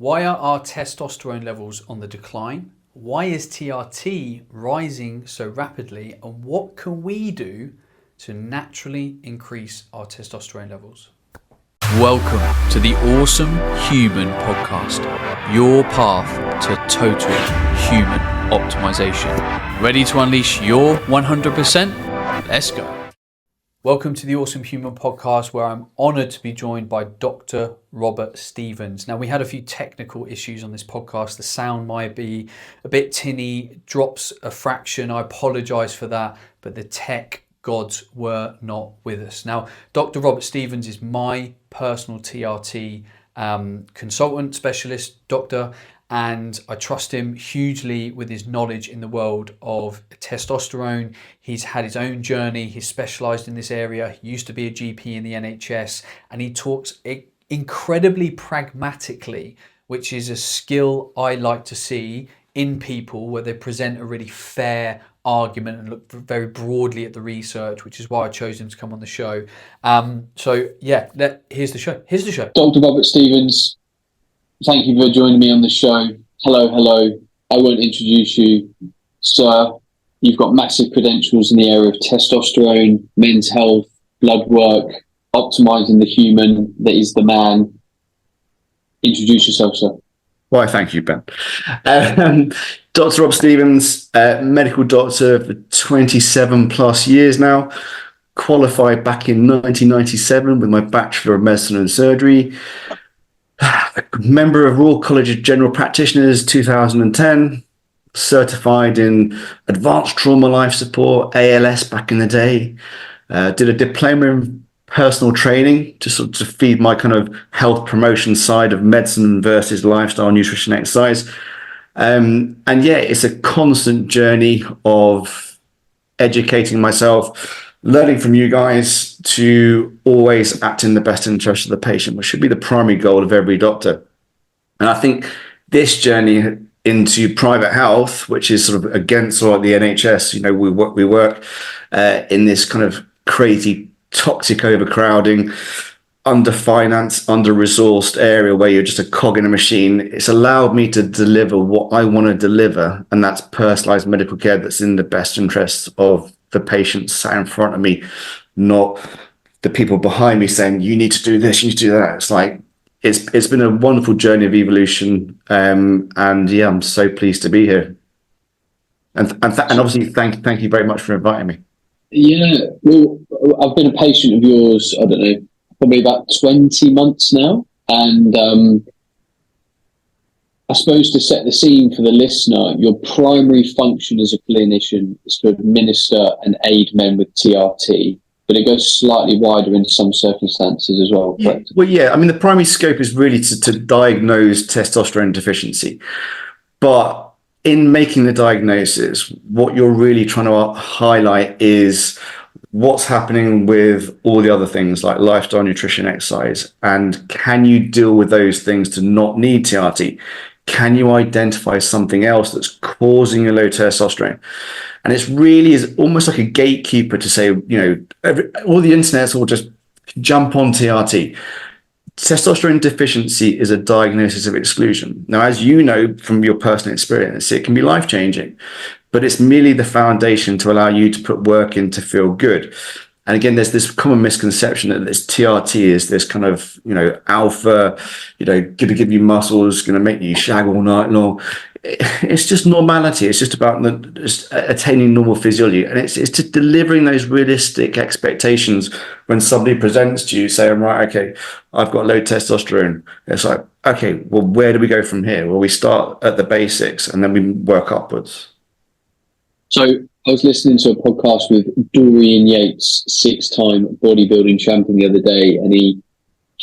Why are our testosterone levels on the decline? Why is TRT rising so rapidly? And what can we do to naturally increase our testosterone levels? Welcome to the Awesome Human Podcast, your path to total human optimization. Ready to unleash your 100%? Let's go. Welcome to the Awesome Human Podcast, where I'm honoured to be joined by Dr. Robert Stevens. Now, we had a few technical issues on this podcast. The sound might be a bit tinny, drops a fraction. I apologise for that, but the tech gods were not with us. Now, Dr. Robert Stevens is my personal TRT consultant, specialist, doctor, and I trust him hugely with his knowledge in the world of testosterone. He's had his own journey. He's specialized in this area. He used to be a GP in the NHS, and he talks incredibly pragmatically, which is a skill I like to see in people, where they present a really fair argument and look very broadly at the research, which is why I chose him to come on the show. Here's the show. Dr. Robert Stevens, thank you for joining me on the show. Hello. I won't introduce you, sir. You've got massive credentials in the area of testosterone, men's health, blood work, optimizing the human that is the man. Introduce yourself, sir. Why, thank you, Ben. Dr. Rob Stevens, medical doctor for 27 plus years now. Qualified back in 1997 with my Bachelor of Medicine and Surgery. Member of Royal College of General Practitioners 2010, certified in advanced trauma life support, ALS back in the day. Did a diploma in personal training to sort of feed my kind of health promotion side of medicine versus lifestyle, nutrition, exercise. It's a constant journey of educating myself, learning from you guys, to always act in the best interest of the patient, which should be the primary goal of every doctor. And I think this journey into private health, which is sort of against the NHS, we work in this kind of crazy, toxic, overcrowding, under-financed, under-resourced area where you're just a cog in a machine. It's allowed me to deliver what I want to deliver, and that's personalized medical care that's in the best interests of the patients sat in front of me, not the people behind me saying, you need to do this, you need to do that. It's like, it's been a wonderful journey of evolution. I'm so pleased to be here. And obviously, thank you very much for inviting me. Yeah, well, I've been a patient of yours, I don't know, probably about 20 months now. And I suppose to set the scene for the listener, your primary function as a clinician is to administer and aid men with TRT, but it goes slightly wider in some circumstances as well, correct? Yeah. I mean, the primary scope is really to diagnose testosterone deficiency. But in making the diagnosis, what you're really trying to highlight is what's happening with all the other things like lifestyle, nutrition, exercise, and can you deal with those things to not need TRT? Can you identify something else that's causing a low testosterone? And it's really is almost like a gatekeeper to say, all the internets will just jump on TRT. Testosterone deficiency is a diagnosis of exclusion. Now, as you know from your personal experience, it can be life-changing, but it's merely the foundation to allow you to put work in to feel good. And again, there's this common misconception that this TRT is this kind of, alpha, going to give you muscles, going to make you shag all night long. It's just normality. It's just about just attaining normal physiology. And it's just delivering those realistic expectations when somebody presents to you saying, right, okay, I've got low testosterone. It's like, okay, well, where do we go from here? Well, we start at the basics and then we work upwards. So I was listening to a podcast with Dorian Yates, 6-time bodybuilding champion, the other day, and he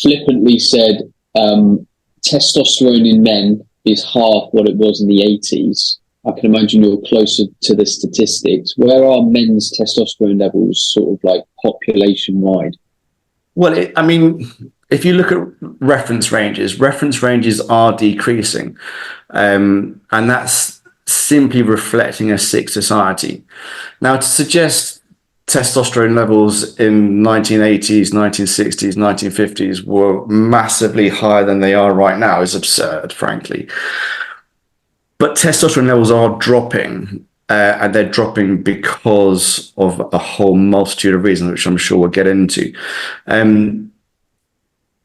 flippantly said testosterone in men is half what it was in the 80s. I can imagine you're closer to the statistics. Where are men's testosterone levels sort of like population-wide? Well, if you look at reference ranges are decreasing. And that's simply reflecting a sick society. Now, to suggest testosterone levels in 1980s, 1960s, 1950s were massively higher than they are right now is absurd, frankly. But testosterone levels are dropping, and they're dropping because of a whole multitude of reasons, which I'm sure we'll get into.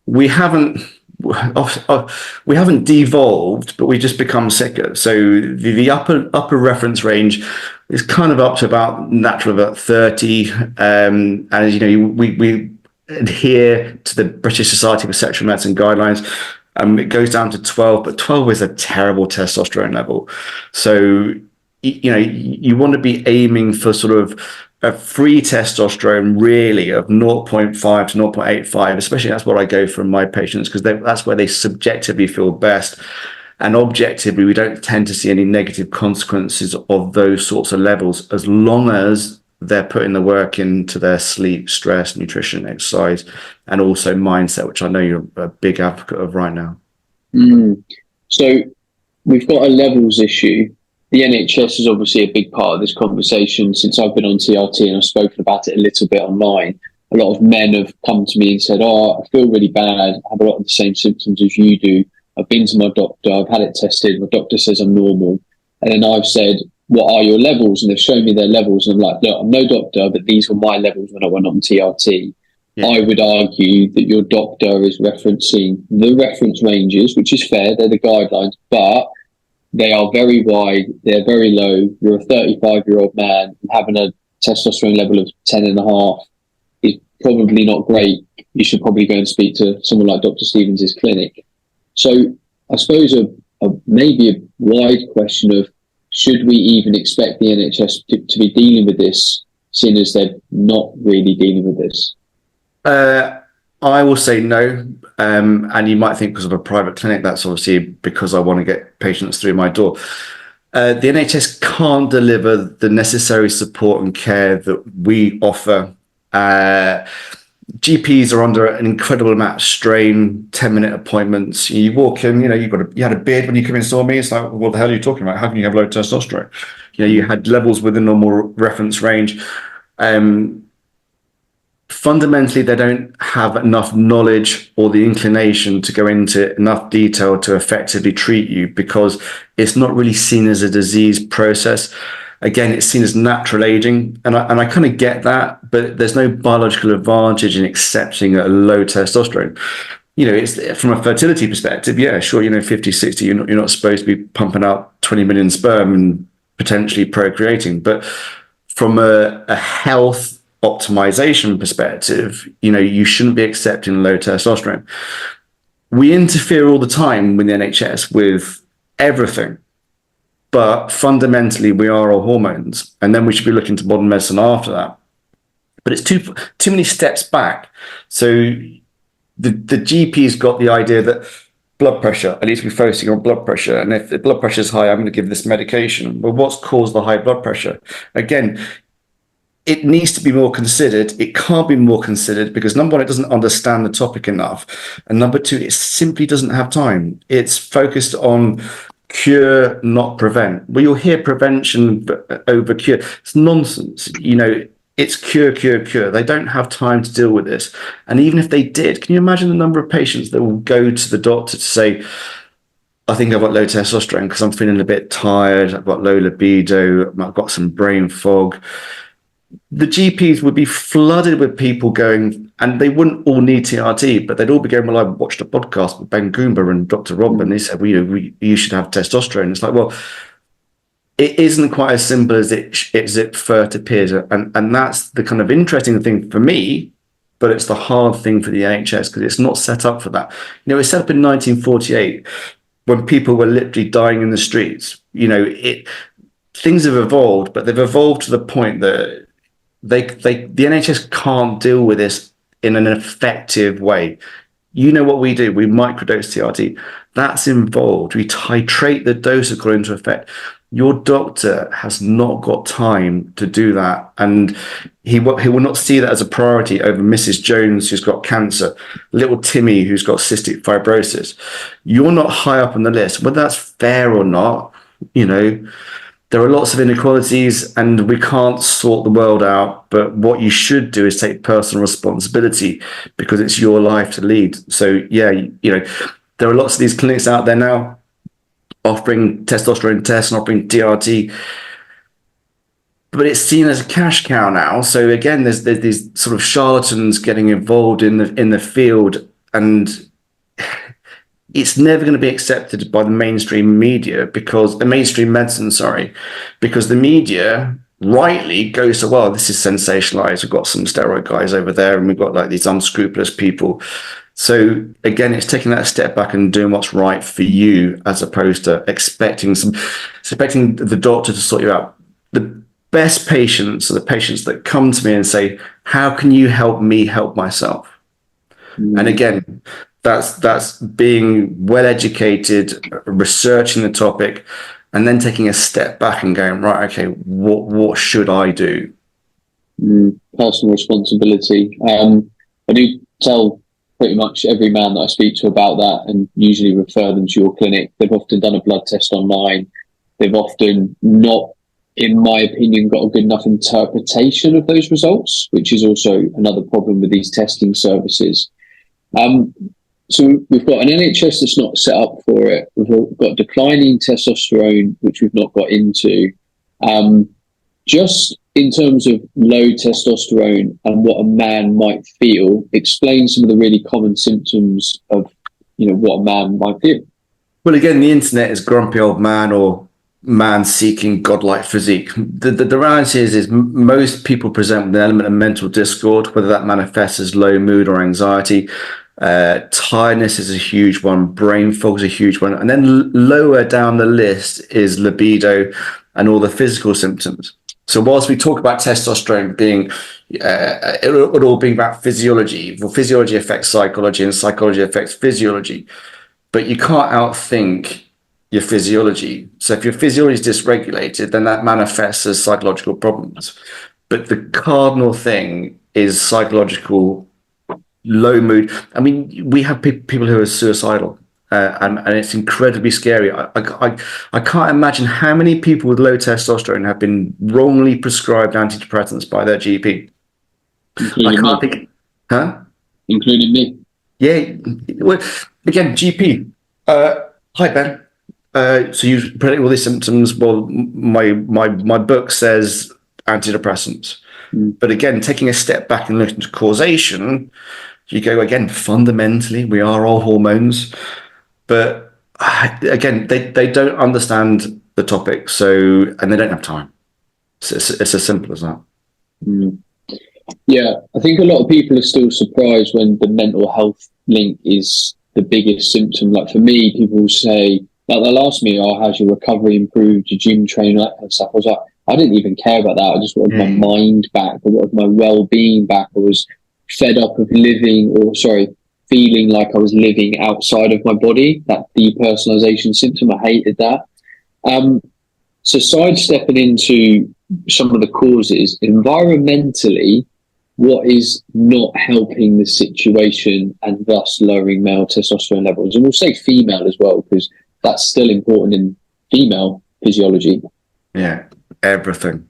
We haven't we haven't devolved, but we just become sicker. So the upper reference range is kind of up to about natural about 30, and we adhere to the British Society for Sexual Medicine guidelines. It goes down to 12, but 12 is a terrible testosterone level. So you want to be aiming for sort of a free testosterone really of 0.5 to 0.85, especially that's what I go for in my patients, because that's where they subjectively feel best. And objectively, we don't tend to see any negative consequences of those sorts of levels as long as they're putting the work into their sleep, stress, nutrition, exercise, and also mindset, which I know you're a big advocate of right now. So we've got a levels issue. The NHS is obviously a big part of this conversation. Since I've been on TRT and I've spoken about it a little bit online, a lot of men have come to me and said, I feel really bad. I have a lot of the same symptoms as you do. I've been to my doctor. I've had it tested. My doctor says I'm normal. And then I've said, what are your levels? And they've shown me their levels. And I'm like, look, I'm no doctor, but these were my levels when I went on TRT. Yeah. I would argue that your doctor is referencing the reference ranges, which is fair. They're the guidelines, but they are very wide. They're very low. You're a 35-year-old man and having a testosterone level of 10.5 is probably not great. You should probably go and speak to someone like Dr. Stevens' clinic. So I suppose maybe a wide question of, should we even expect the NHS to be dealing with this, seeing as they're not really dealing with this? I will say no. And you might think because of a private clinic, that's obviously because I want to get patients through my door. The NHS can't deliver the necessary support and care that we offer. GPs are under an incredible amount of strain, 10-minute appointments. You walk in, you had a beard when you come in and saw me. It's like, what the hell are you talking about? How can you have low testosterone? You had levels within normal reference range. Fundamentally, they don't have enough knowledge or the inclination to go into enough detail to effectively treat you because it's not really seen as a disease process. Again, it's seen as natural aging, and I kind of get that, but there's no biological advantage in accepting a low testosterone. It's from a fertility perspective, yeah, sure, 50, 60, you're not supposed to be pumping out 20 million sperm and potentially procreating, but from a health optimization perspective, you shouldn't be accepting low testosterone. We interfere all the time with the NHS with everything, but fundamentally we are all hormones, and then we should be looking to modern medicine after that. But it's too many steps back. So the GP's got the idea that blood pressure, I need to be focusing on blood pressure, and if the blood pressure is high, I'm going to give this medication. Well, what's caused the high blood pressure? Again, it needs to be more considered. It can't be more considered because, number one, it doesn't understand the topic enough. And number two, it simply doesn't have time. It's focused on cure, not prevent. Well, you'll hear prevention over cure. It's nonsense. It's cure, cure, cure. They don't have time to deal with this. And even if they did, can you imagine the number of patients that will go to the doctor to say, I think I've got low testosterone because I'm feeling a bit tired. I've got low libido. I've got some brain fog. The GPs would be flooded with people going, and they wouldn't all need TRT, but they'd all be going, well, I watched a podcast with Ben Goomba and Dr. Rob, and they said, well, you should have testosterone. It's like, well, it isn't quite as simple as it first appears. And that's the kind of interesting thing for me, but it's the hard thing for the NHS because it's not set up for that. It was set up in 1948 when people were literally dying in the streets. Things have evolved, but they've evolved to the point that the NHS can't deal with this in an effective way. What we do, we microdose TRT. That's involved. We titrate the dose according to effect. Your doctor has not got time to do that, and he will not see that as a priority over Mrs. Jones, who's got cancer, little Timmy, who's got cystic fibrosis. You're not high up on the list. Whether that's fair or not, there are lots of inequalities and we can't sort the world out. But what you should do is take personal responsibility because it's your life to lead. So yeah, there are lots of these clinics out there now offering testosterone tests and offering TRT, but it's seen as a cash cow now. So again, there's these sort of charlatans getting involved in the field, and it's never going to be accepted by the mainstream media because the mainstream medicine, because the media rightly goes to, well, this is sensationalized. We've got some steroid guys over there, and we've got like these unscrupulous people. So again, it's taking that step back and doing what's right for you, as opposed to expecting the doctor to sort you out. The best patients are the patients that come to me and say, how can you help me help myself? And again, that's being well educated, researching the topic, and then taking a step back and going, right, okay, what should I do? Personal responsibility. I do tell pretty much every man that I speak to about that, and usually refer them to your clinic. They've often done a blood test online. They've often not, in my opinion, got a good enough interpretation of those results, which is also another problem with these testing services. So we've got an NHS that's not set up for it. We've got declining testosterone, which we've not got into. Just in terms of low testosterone and what a man might feel, explain some of the really common symptoms of, what a man might feel. Well, again, the internet is grumpy old man or man seeking godlike physique. The reality is most people present with an element of mental discord, whether that manifests as low mood or anxiety. Tiredness is a huge one, brain fog is a huge one, and then lower down the list is libido and all the physical symptoms. So whilst we talk about testosterone being it all being about physiology, well, physiology affects psychology and psychology affects physiology, but you can't outthink your physiology. So if your physiology is dysregulated, then that manifests as psychological problems. But the cardinal thing is psychological low mood. I mean, we have people who are suicidal, and it's incredibly scary. I can't imagine how many people with low testosterone have been wrongly prescribed antidepressants by their GP. Including me. Yeah. Well, again, GP. Hi, Ben. So you predict all these symptoms. Well, my book says antidepressants. But again, taking a step back and looking to causation, you go, again, fundamentally, we are all hormones. But again, they don't understand the topic, and they don't have time. It's as simple as that. Yeah, I think a lot of people are still surprised when the mental health link is the biggest symptom. Like for me, people will say, like they'll ask me, how's your recovery improved, your gym training, that kind of stuff. I was like, I didn't even care about that. I just wanted my mind back. I wanted my well-being back. I was fed up of feeling like I was living outside of my body. That depersonalization symptom, I hated that. So sidestepping into some of the causes, environmentally, what is not helping the situation and thus lowering male testosterone levels? And we'll say female as well, because that's still important in female physiology. Yeah, everything.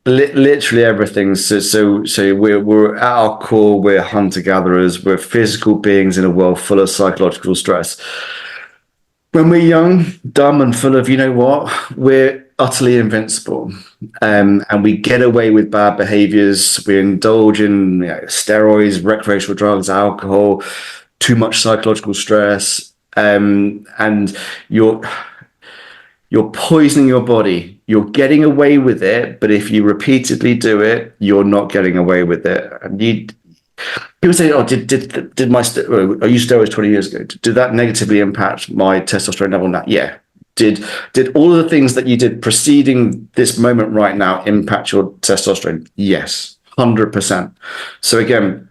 Literally everything. So we're at our core, we're hunter-gatherers, we're physical beings in a world full of psychological stress. When we're young, dumb, and full of, we're utterly invincible. And we get away with bad behaviors. We indulge in steroids, recreational drugs, alcohol, too much psychological stress. And you're poisoning your body. You're getting away with it, but if you repeatedly do it, you're not getting away with it. And people say, "Oh, did I used steroids 20 years ago? Did that negatively impact my testosterone level now?" Yeah. Did all of the things that you did preceding this moment right now impact your testosterone? Yes, 100%. So again,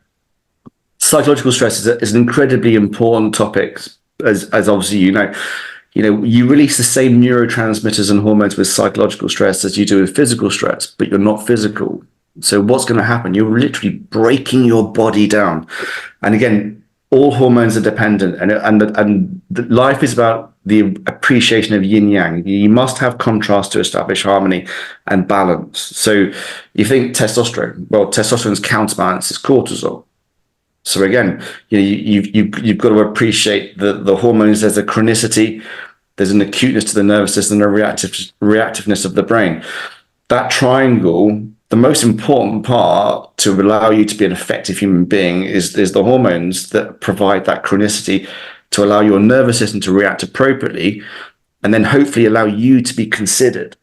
psychological stress is an incredibly important topic, as obviously you release the same neurotransmitters and hormones with psychological stress as you do with physical stress, but you're not physical. So what's going to happen? You're literally breaking your body down. And again, all hormones are dependent, and life is about the appreciation of yin yang. You must have contrast to establish harmony and balance. So you think testosterone, well, testosterone's counterbalance is cortisol. So again, you've got to appreciate the hormones. There's a chronicity, there's an acuteness to the nervous system, and a reactiveness of the brain. That triangle, the most important part to allow you to be an effective human being is the hormones that provide that chronicity to allow your nervous system to react appropriately, and then hopefully allow you to be considered.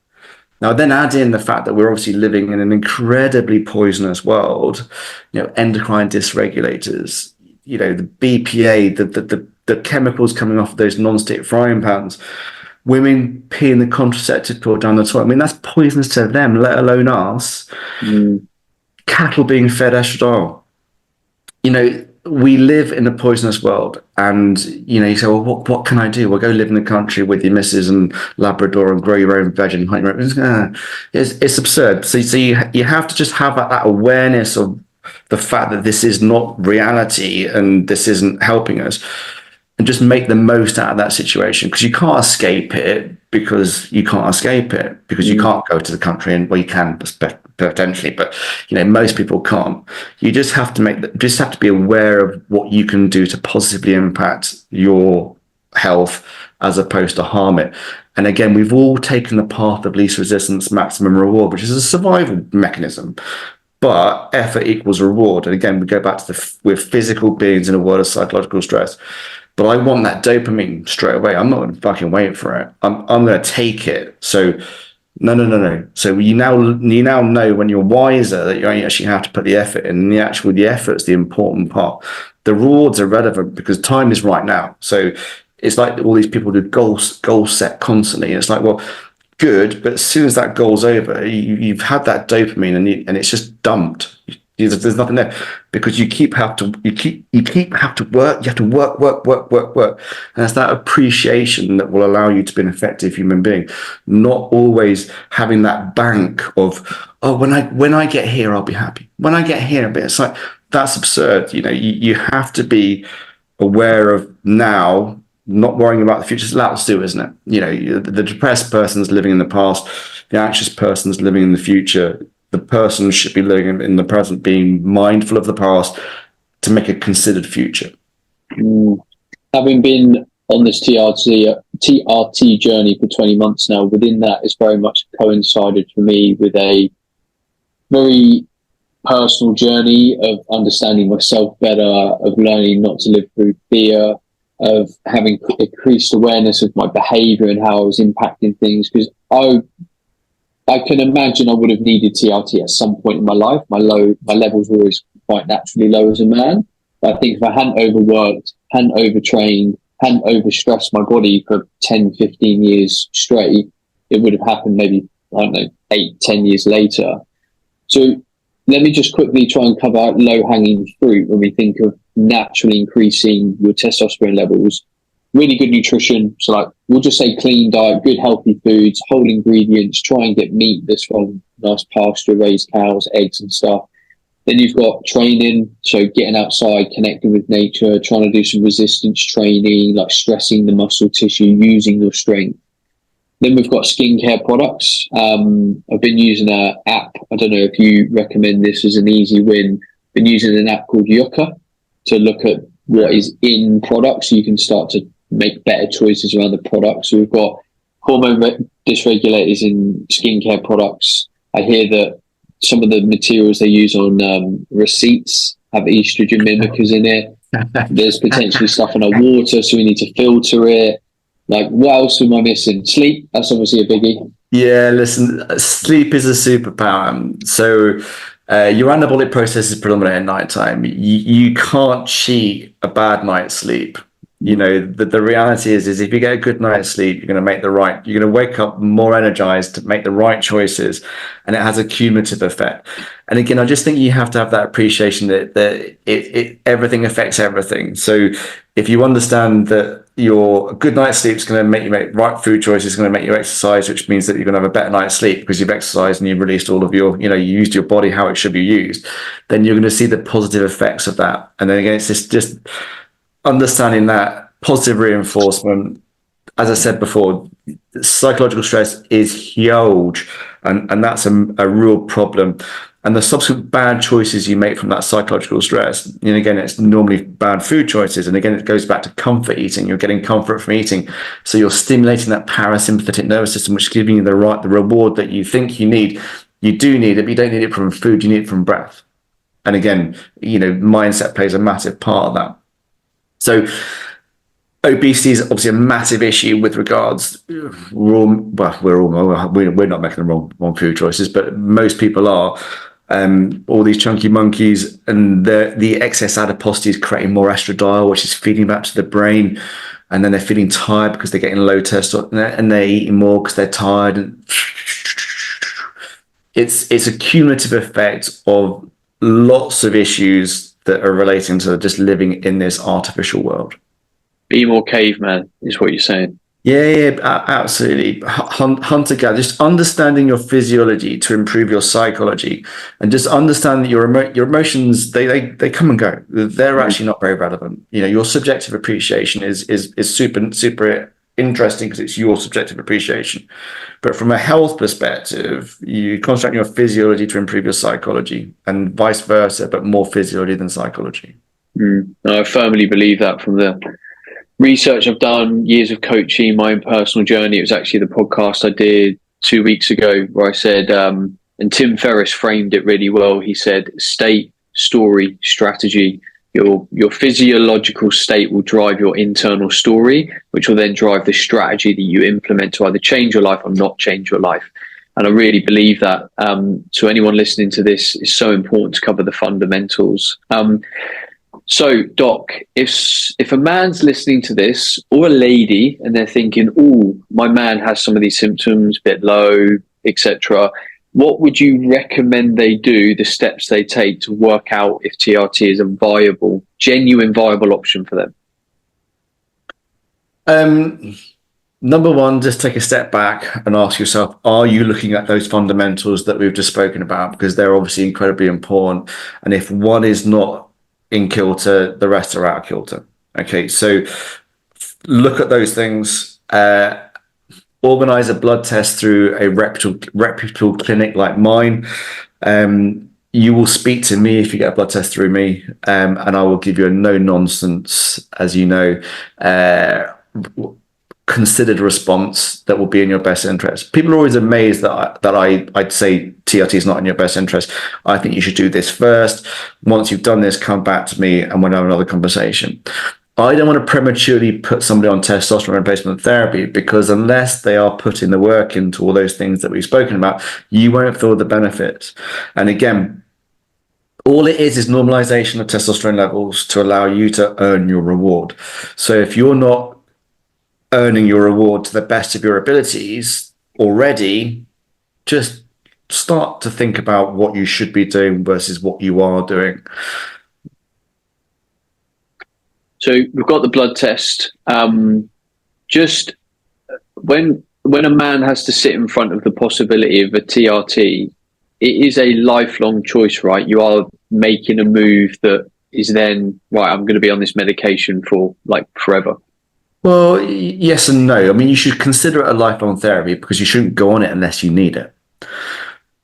Now, then add in the fact that we're obviously living in an incredibly poisonous world, endocrine dysregulators, the BPA, the chemicals coming off of those non-stick frying pans, women peeing the contraceptive pill down the toilet. I mean, that's poisonous to them, let alone us. Cattle being fed estradiol. We live in a poisonous world, and you say, well, what can I do? Well, go live in the country with your missus and Labrador and grow your own veg and hunt your own. It's absurd. So you have to just have that awareness of the fact that this is not reality and this isn't helping us, and just make the most out of that situation, because you can't escape it, because you can't go to the country, and well, you can potentially, but most people can't. You just have to be aware of what you can do to positively impact your health as opposed to harm it. And again, we've all taken the path of least resistance, maximum reward, which is a survival mechanism. But effort equals reward. And again, we go back to we're physical beings in a world of psychological stress. But I want that dopamine straight away. I'm not going to fucking wait for it. I'm going to take it. So no. So you now know, when you're wiser, that you actually have to put the effort in. And the effort's the important part. The rewards are relevant because time is right now. So it's like all these people do goal set constantly. It's like, well, good, but as soon as that goal's over, you've had that dopamine and it's just dumped. There's nothing there, because you have to work. You have to work, and it's that appreciation that will allow you to be an effective human being. Not always having that bank of, oh, when I get here, I'll be happy. When I get here, but it's like, that's absurd. You have to be aware of now, not worrying about the future. It's allowed to do, isn't it? The depressed person's living in the past. The anxious person's living in the future. The person should be living in the present, being mindful of the past to make a considered future. Having been on this TRT journey for 20 months now, within that, it's very much coincided for me with a very personal journey of understanding myself better, of learning not to live through fear, of having increased awareness of my behavior and how I was impacting things. Because I can imagine I would have needed TRT at some point in my life. My levels were always quite naturally low as a man. But I think if I hadn't overworked, hadn't overtrained, hadn't overstressed my body for 10, 15 years straight, it would have happened maybe, 8, 10 years later. So let me just quickly try and cover out low-hanging fruit when we think of naturally increasing your testosterone levels. Really good nutrition. So we'll just say clean diet, good healthy foods, whole ingredients, try and get meat that's from nice pasture raised cows, eggs and stuff. Then you've got training. So getting outside, connecting with nature, trying to do some resistance training, like stressing the muscle tissue, using your strength. Then we've got skincare products. I've been using an app. I don't know if you recommend this as an easy win. Been using an app called Yucca to look at what is in products, so you can start to make better choices around the products. So we've got hormone dysregulators in skincare products. I hear that some of the materials they use on receipts have estrogen mimickers in it. There's potentially stuff in our water, so we need to filter it. What else am I missing? Sleep, that's obviously a biggie. Yeah, listen, sleep is a superpower. So your anabolic process is predominant at night time. You can't cheat a bad night's sleep. The reality is if you get a good night's sleep, you're going to wake up more energized to make the right choices, and it has a cumulative effect. And again, I just think you have to have that appreciation that everything affects everything. So if you understand that your good night's sleep is going to make you make right food choices, going to make you exercise, which means that you're going to have a better night's sleep because you've exercised and you've released all of your, you used your body how it should be used, then you're going to see the positive effects of that. And then again, it's just understanding that positive reinforcement, as I said before, psychological stress is huge, and that's a real problem. And the subsequent bad choices you make from that psychological stress, and again, it's normally bad food choices. And again, it goes back to comfort eating. You're getting comfort from eating. So you're stimulating that parasympathetic nervous system, which is giving you the reward that you think you need. You do need it, but you don't need it from food, you need it from breath. And again, mindset plays a massive part of that. So obesity is obviously a massive issue with regards. We're not making the wrong food choices, but most people are. All these chunky monkeys, and the excess adiposity is creating more estradiol, which is feeding back to the brain, and then they're feeling tired because they're getting low testosterone, and they're eating more because they're tired. And it's a cumulative effect of lots of issues that are relating to just living in this artificial world. Be more caveman is what you're saying. Yeah, absolutely. Hunter gatherer, just understanding your physiology to improve your psychology, and just understand that your emotions they come and go. They're actually not very relevant. Your subjective appreciation is super interesting because it's your subjective appreciation. But from a health perspective, you concentrate on your physiology to improve your psychology, and vice versa, but more physiology than psychology. I firmly believe that from the research I've done, years of coaching, my own personal journey. It was actually the podcast I did 2 weeks ago where I said, and Tim Ferriss framed it really well. He said, state, story, strategy. Your physiological state will drive your internal story, which will then drive the strategy that you implement to either change your life or not change your life. And I really believe that. So anyone listening to this, is so important to cover the fundamentals. So, Doc, if a man's listening to this, or a lady, and they're thinking, "Oh, my man has some of these symptoms, a bit low, etc.," what would you recommend they do? The steps they take to work out if TRT is a genuine viable option for them? Number one, just take a step back and ask yourself: are you looking at those fundamentals that we've just spoken about? Because they're obviously incredibly important. And if one is not in kilter, the rest are out of kilter. Okay, so look at those things. Organize a blood test through a reputable clinic like mine. You will speak to me if you get a blood test through me, and I will give you a no nonsense, as you know, considered response that will be in your best interest. People are always amazed that I'd say TRT is not in your best interest. I think you should do this first. Once you've done this, come back to me and we'll have another conversation. I don't want to prematurely put somebody on testosterone replacement therapy, because unless they are putting the work into all those things that we've spoken about, you won't feel the benefits. And again, all it is normalization of testosterone levels to allow you to earn your reward. So if you're not earning your reward to the best of your abilities already, just start to think about what you should be doing versus what you are doing. So we've got the blood test. Just when a man has to sit in front of the possibility of a TRT, it is a lifelong choice, right? You are making a move that is then, right, I'm going to be on this medication for like forever. Well, yes and no. I mean, you should consider it a lifelong therapy because you shouldn't go on it unless you need it.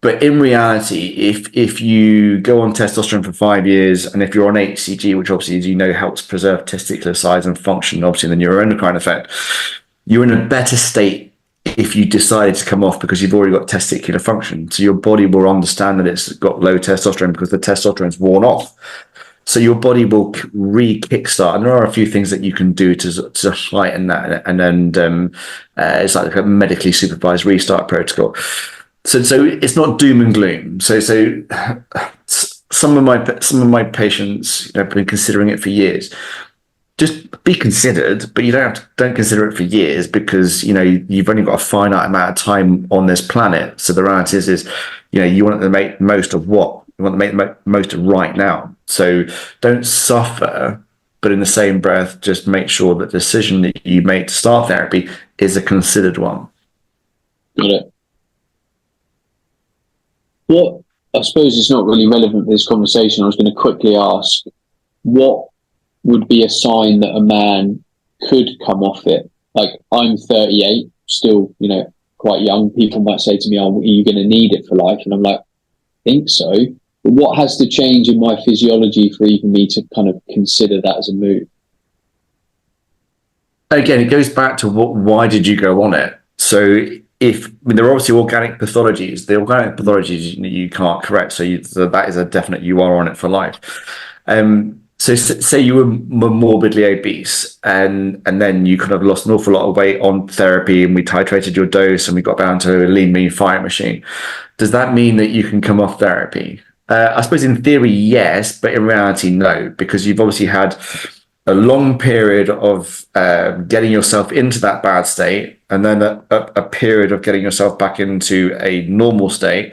But in reality, if you go on testosterone for 5 years, and if you're on HCG, which obviously, as you know, helps preserve testicular size and function, obviously the neuroendocrine effect, you're in a better state if you decided to come off because you've already got testicular function. So your body will understand that it's got low testosterone because the testosterone's worn off. So your body will re-kickstart, and there are a few things that you can do to heighten that, and then it's like a medically supervised restart protocol. So it's not doom and gloom. So some of my patients have been considering it for years. Just be considered, but you don't consider it for years, because you've only got a finite amount of time on this planet. So the reality is you want to make most of what you want to make the most of right now. So don't suffer, but in the same breath, just make sure that the decision that you make to start therapy is a considered one. Got it. I suppose it's not really relevant to this conversation. I was going to quickly ask, what would be a sign that a man could come off it? Like, I'm 38, still, quite young. People might say to me, "Oh, are you going to need it for life?" And I'm like, I think so. But what has to change in my physiology for even me to kind of consider that as a move? Again, it goes back to why did you go on it? So there are obviously organic pathologies. The organic pathologies you can't correct. So that is a definite, you are on it for life. So say you were morbidly obese and then you kind of lost an awful lot of weight on therapy and we titrated your dose and we got down to a lean mean fighting machine. Does that mean that you can come off therapy? I suppose in theory, yes, but in reality, no, because you've obviously had a long period of getting yourself into that bad state and then a period of getting yourself back into a normal state.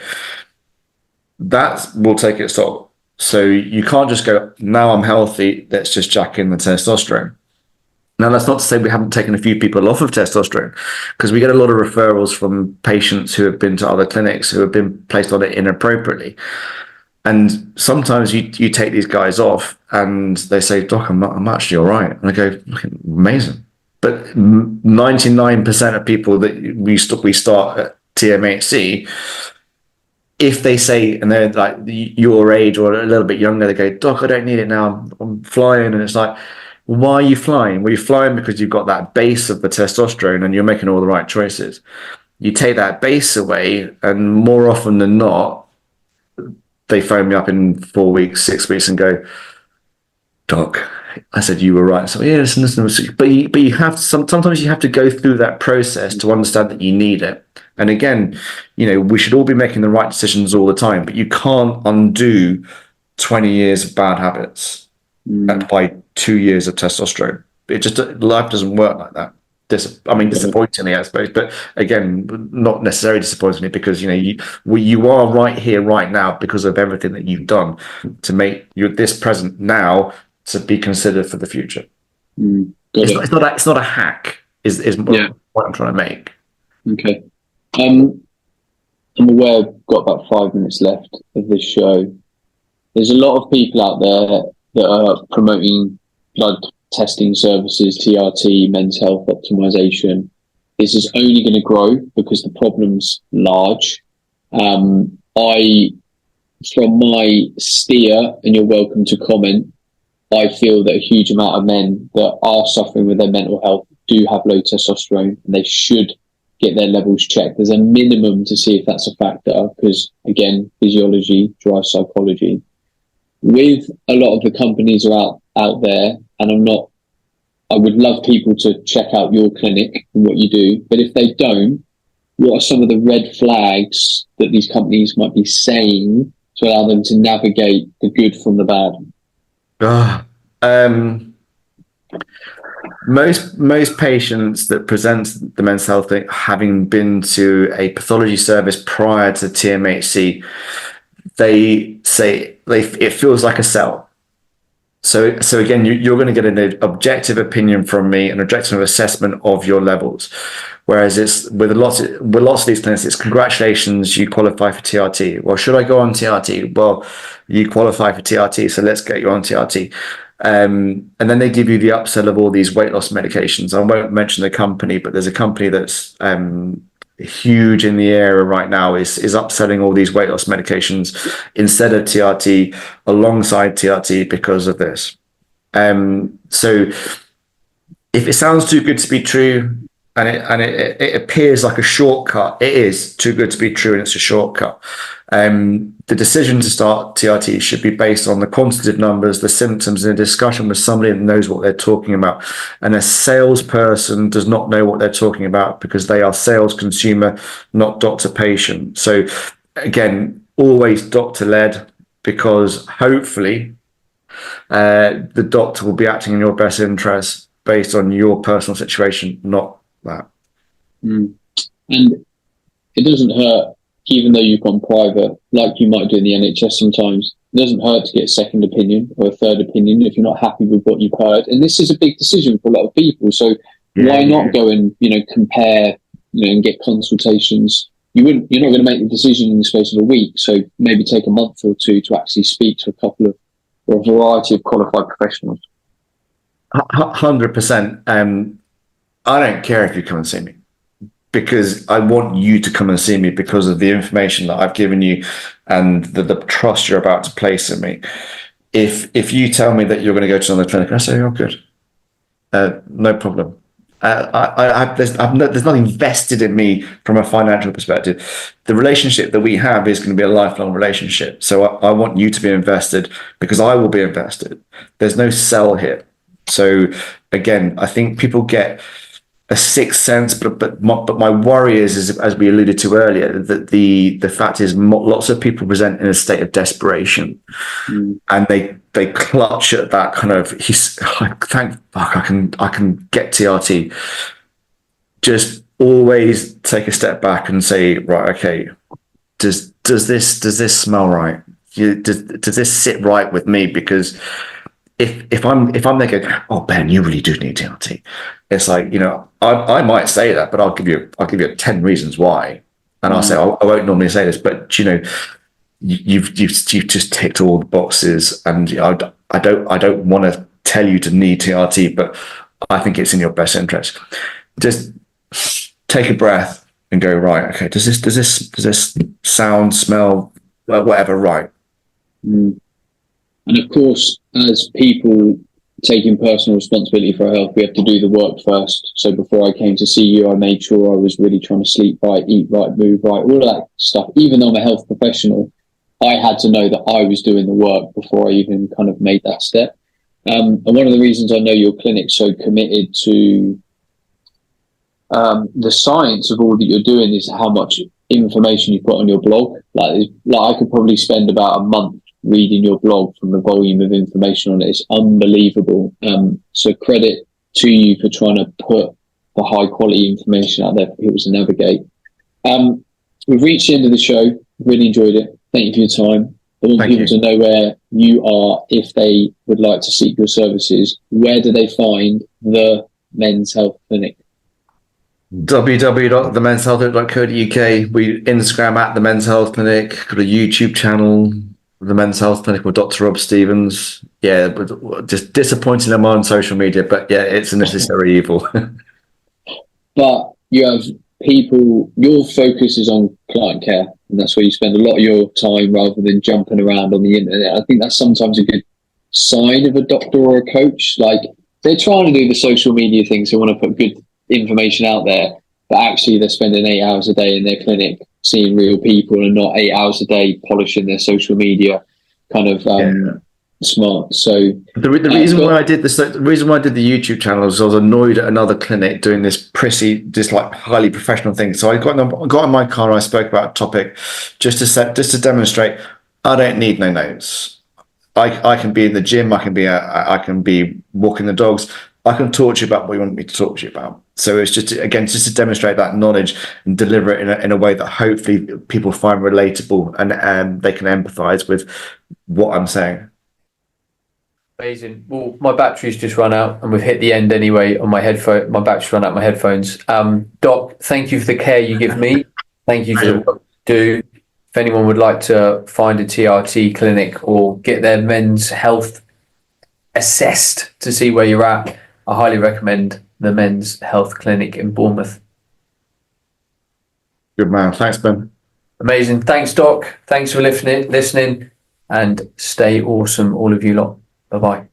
That will take its toll. So you can't just go, now I'm healthy, let's just jack in the testosterone. Now, that's not to say we haven't taken a few people off of testosterone, because we get a lot of referrals from patients who have been to other clinics who have been placed on it inappropriately. And sometimes you take these guys off and they say, "Doc, I'm actually all right." And I go, "Amazing." But 99% of people that we start at TMHC, if they say, and they're like your age or a little bit younger, they go, "Doc, I don't need it now. I'm flying." And it's like, why are you flying? Well, you're flying because you've got that base of the testosterone and you're making all the right choices. You take that base away, and more often than not, they phone me up in 4 weeks, 6 weeks, and go, "Doc, I said you were right." So yeah, listen. But you have sometimes you have to go through that process to understand that you need it. And again, we should all be making the right decisions all the time, but you can't undo 20 years of bad habits by 2 years of testosterone. Life doesn't work like that. Disappointingly, I suppose, but again, not necessarily disappointingly, because you are right here, right now, because of everything that you've done to make this present now to be considered for the future. It's not a hack. Is what I'm trying to make. Okay. I'm aware I've got about 5 minutes left of this show. There's a lot of people out there that are promoting blood testing services, TRT, men's health optimization. This is only going to grow because the problem's large. From my steer, and you're welcome to comment, I feel that a huge amount of men that are suffering with their mental health do have low testosterone, and they should get their levels checked. There's a minimum to see if that's a factor, because again, physiology drives psychology. With a lot of the companies are out there, and I would love people to check out your clinic and what you do, but if they don't, what are some of the red flags that these companies might be saying to allow them to navigate the good from the bad? Most patients that present the men's health thing, having been to a pathology service prior to TMHC, they say it feels like a cell. So again, you're going to get an objective opinion from me, an objective assessment of your levels. Whereas it's with lots of these clinics, it's congratulations, you qualify for TRT. Well, should I go on TRT? Well, you qualify for TRT, so let's get you on TRT. And then they give you the upsell of all these weight loss medications. I won't mention the company, but there's a company that's huge in the area right now is upselling all these weight loss medications instead of TRT, alongside TRT, because of this. So if it sounds too good to be true, and it appears like a shortcut, it is too good to be true, and it's a shortcut. The decision to start TRT should be based on the quantitative numbers, the symptoms, and a discussion with somebody that knows what they're talking about. And a salesperson does not know what they're talking about, because they are sales consumer, not doctor patient. So again, always doctor led, because hopefully the doctor will be acting in your best interest based on your personal situation, not that. And it doesn't hurt, even though you've gone private, like you might do in the NHS sometimes. It doesn't hurt to get a second opinion or a third opinion if you're not happy with what you've heard. And this is a big decision for a lot of people. So why not go and compare, and get consultations? You're not going to make the decision in the space of a week. So maybe take a month or two to actually speak to a couple of, or a variety of qualified professionals. 100%. I don't care if you come and see me, because I want you to come and see me because of the information that I've given you and the trust you're about to place in me. If you tell me that you're going to go to another clinic, I say, oh, good, no problem. There's nothing vested in me from a financial perspective. The relationship that we have is going to be a lifelong relationship. So I want you to be invested because I will be invested. There's no sell here. So again, I think people get a sixth sense, but my worry is, as we alluded to earlier, that the fact is lots of people present in a state of desperation, and they clutch at that kind of thank fuck I can get TRT. Just always take a step back and say, right, okay, does this smell right? Does this sit right with me? Because if I'm there going, oh Ben, you really do need TRT, it's like, I might say that, but I'll give you 10 reasons why, and I'll say I won't normally say this, but you've just ticked all the boxes, and I don't want to tell you to need TRT, but I think it's in your best interest. Just take a breath and go, right, okay, does this sound, smell, whatever, right? And of course, as people taking personal responsibility for our health, we have to do the work first. So before I came to see you, I made sure I was really trying to sleep right, eat right, move right, all of that stuff. Even though I'm a health professional, I had to know that I was doing the work before I even kind of made that step. And one of the reasons I know your clinic's so committed to the science of all that you're doing is how much information you've got on your blog. Like I could probably spend about a month reading your blog from the volume of information on it. It's unbelievable. So credit to you for trying to put the high quality information out there for people to navigate. We've reached the end of the show. Really enjoyed it. Thank you for your time. I want people to know where you are if they would like to seek your services. Where do they find the Men's Health Clinic? www.themenshealthclinic.co.uk. We Instagram at the Men's Health Clinic. Got a YouTube channel, the Men's Health Clinic with Dr. Rob Stevens. Yeah, but just disappointing them on social media, but yeah, it's a necessary evil. But you have people, your focus is on client care, and that's where you spend a lot of your time rather than jumping around on the internet. I think that's sometimes a good sign of a doctor or a coach. Like, they're trying to do the social media things, they want to put good information out there, but actually they're spending 8 hours a day in their clinic seeing real people and not 8 hours a day polishing their social media kind of smart. So the reason why I did this, the reason why I did the YouTube channel is I was annoyed at another clinic doing this like highly professional thing. So I got in my car and I spoke about a topic just to demonstrate I don't need no notes. I can be in the gym. I can be walking the dogs. I can talk to you about what you want me to talk to you about. So it's just to demonstrate that knowledge and deliver it in a way that hopefully people find relatable and they can empathize with what I'm saying. Amazing. Well, my battery's just run out and we've hit the end anyway on my headphone. My battery's run out of my headphones. Doc, thank you for the care you give me. Thank you for the work you do. If anyone would like to find a TRT clinic or get their men's health assessed to see where you're at, I highly recommend the Men's Health Clinic in Bournemouth. Good man. Thanks, Ben. Amazing. Thanks, Doc. Thanks for listening, and stay awesome, all of you lot. Bye-bye.